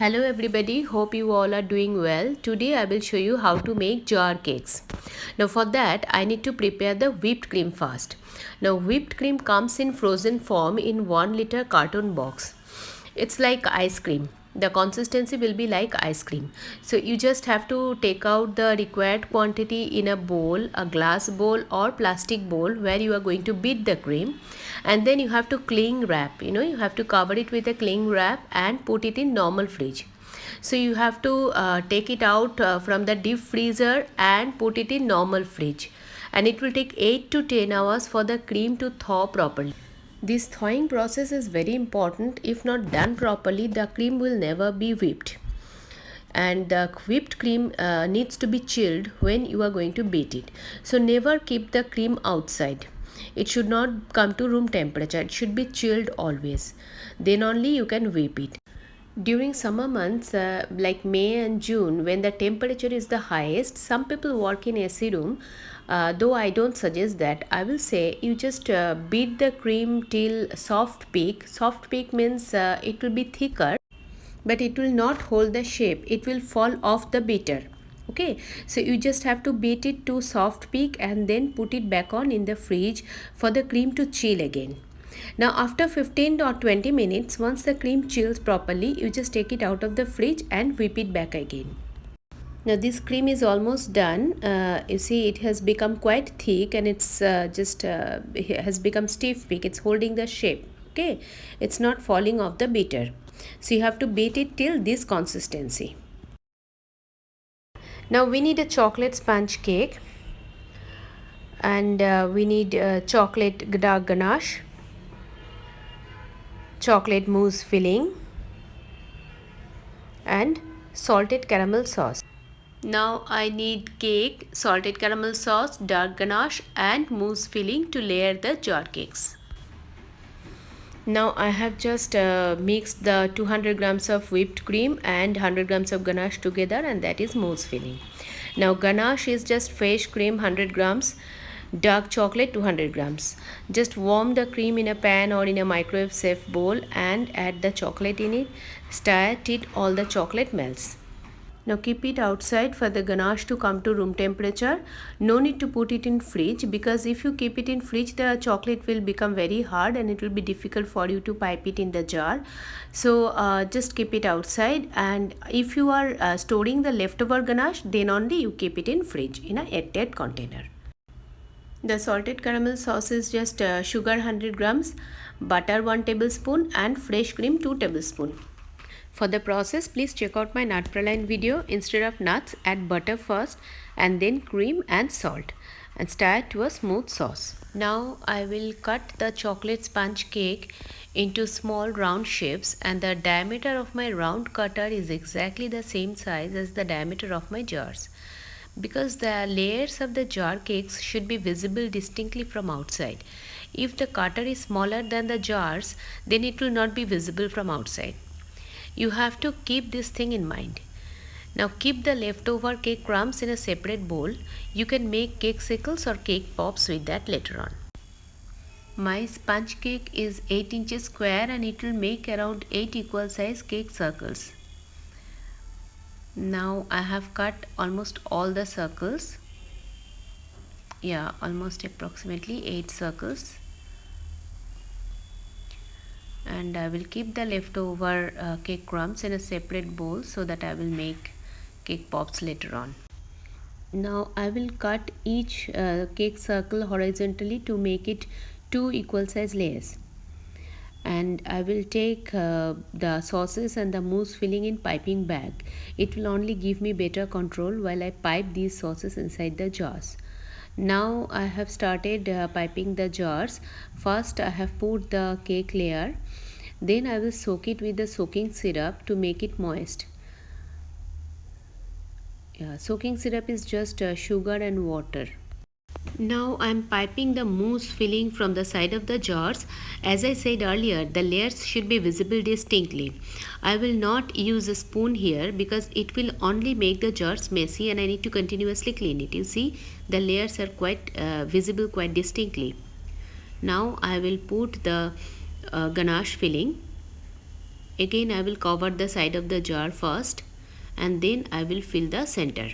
Hello everybody, hope you all are doing well. Today I will show you how to make jar cakes. Now for that I need to prepare the whipped cream first. Now whipped cream comes in frozen form in 1 liter carton box. It's like ice cream. The consistency will be like ice cream. So you just have to take out the required quantity in a bowl, a glass bowl or plastic bowl where you are going to beat the cream, and then you have to cling wrap. You have to cover it with a cling wrap and put it in normal fridge. So you have to take it out from the deep freezer and put it in normal fridge, and it will take 8 to 10 hours for the cream to thaw properly. This thawing process is very important. If not done properly, the cream will never be whipped. And the whipped cream needs to be chilled when you are going to beat it. So never keep the cream outside. It should not come to room temperature. It should be chilled always. Then only you can whip it. During summer months like May and June, when the temperature is the highest, some people work in AC room. Though I don't suggest that, I will say you just beat the cream till soft peak. Soft peak means it will be thicker, but it will not hold the shape. It will fall off the beater. Okay, so you just have to beat it to soft peak and then put it back on in the fridge for the cream to chill again. Now after 15 or 20 minutes, once the cream chills properly, you just take it out of the fridge and whip it back again. Now this cream is almost done. You see it has become quite thick, and it's it has become stiff peak. It's holding the shape. Okay, it's not falling off the beater. So you have to beat it till this consistency. Now we need a chocolate sponge cake, and we need chocolate dark ganache, chocolate mousse filling, and salted caramel sauce. Now I need cake, salted caramel sauce, dark ganache and mousse filling to layer the jar cakes. Now I have just mixed the 200 grams of whipped cream and 100 grams of ganache together, and that is mousse filling. Now ganache is just fresh cream 100 grams, dark chocolate 200 grams. Just warm the cream in a pan or in a microwave safe bowl and add the chocolate in it. Stir it till all the chocolate melts. Now keep it outside for the ganache to come to room temperature. No need to put it in fridge, because if you keep it in fridge, the chocolate will become very hard and it will be difficult for you to pipe it in the jar. So just keep it outside, and if you are storing the leftover ganache, then only you keep it in fridge in a airtight container. The salted caramel sauce is just sugar 100 grams, butter 1 tablespoon and fresh cream 2 tablespoons. For the process, please check out my nut praline video. Instead of nuts, add butter first and then cream and salt, and stir to a smooth sauce. Now I will cut the chocolate sponge cake into small round shapes, and the diameter of my round cutter is exactly the same size as the diameter of my jars, because the layers of the jar cakes should be visible distinctly from outside. If the cutter is smaller than the jars, then it will not be visible from outside. You have to keep this thing in mind. Now keep the leftover cake crumbs in a separate bowl. You can make cake sickles or cake pops with that later on. My sponge cake is 8 inches square, and it will make around 8 equal size cake circles. Now I have cut almost all the circles. Yeah, almost approximately 8 circles. And I will keep the leftover cake crumbs in a separate bowl so that I will make cake pops later on. Now I will cut each cake circle horizontally to make it 2 equal size layers, and I will take the sauces and the mousse filling in piping bag. It will only give me better control while I pipe these sauces inside the jars. Now I have started piping the jars. First I have put the cake layer, then I will soak it with the soaking syrup to make it moist. Soaking syrup is just sugar and water. Now I am piping the mousse filling from the side of the jars. As I said earlier, the layers should be visible distinctly. I will not use a spoon here because it will only make the jars messy, and I need to continuously clean it. You see, the layers are quite visible quite distinctly. Now I will put the ganache filling. Again I will cover the side of the jar first and then I will fill the center.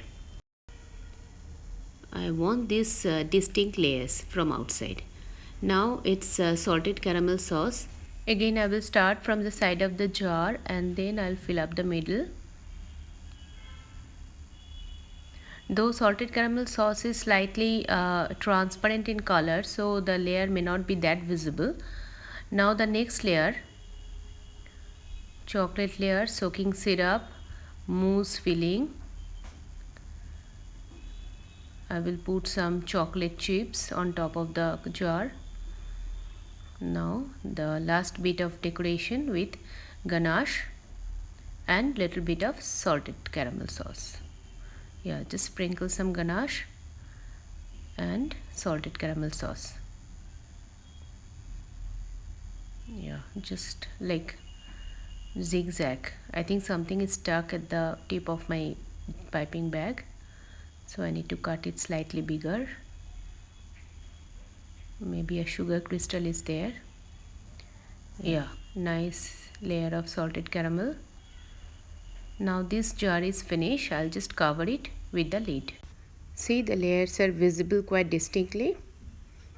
I want these distinct layers from outside. Now it's salted caramel sauce. Again I will start from the side of the jar and then I'll fill up the middle. Though salted caramel sauce is slightly transparent in color, so the layer may not be that visible. Now the next layer, chocolate layer, soaking syrup, mousse filling. I will put some chocolate chips on top of the jar. Now the last bit of decoration with ganache and little bit of salted caramel sauce. Yeah, just sprinkle some ganache and salted caramel sauce. Yeah, just like zigzag. I think something is stuck at the tip of my piping bag, so I need to cut it slightly bigger. Maybe a sugar crystal is there. Yeah, nice layer of salted caramel. Now this jar is finished. I'll just cover it with the lid. See, the layers are visible quite distinctly.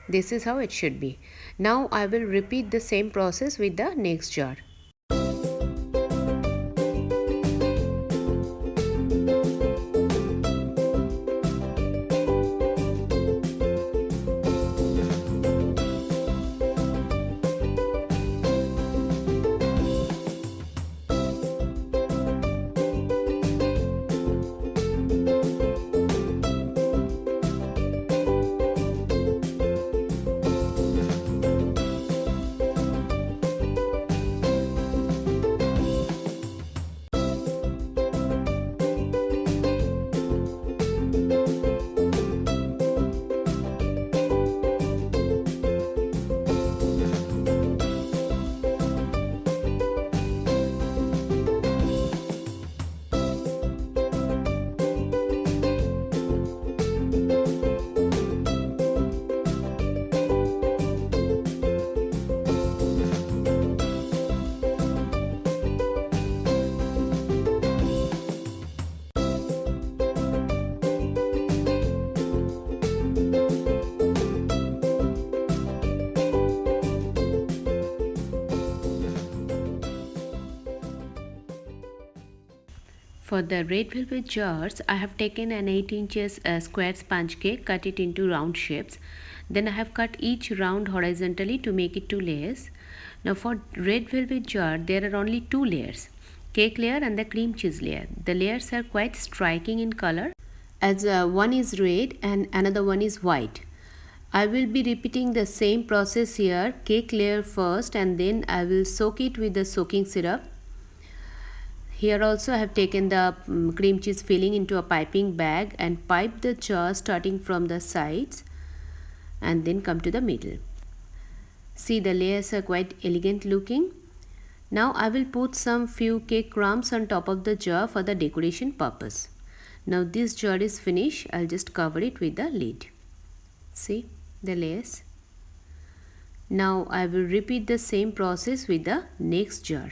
This is how it should be. Now I will repeat the same process with the next jar. For the red velvet jars, I have taken an 8 inches square sponge cake, cut it into round shapes. Then I have cut each round horizontally to make it 2 layers. Now for red velvet jar, there are only 2 layers, cake layer and the cream cheese layer. The layers are quite striking in color, as one is red and another one is white. I will be repeating the same process here, cake layer first and then I will soak it with the soaking syrup. Here also I have taken the cream cheese filling into a piping bag and pipe the jar starting from the sides and then come to the middle. See, the layers are quite elegant looking. Now I will put some few cake crumbs on top of the jar for the decoration purpose. Now this jar is finished. I'll just cover it with the lid. See the layers. Now I will repeat the same process with the next jar.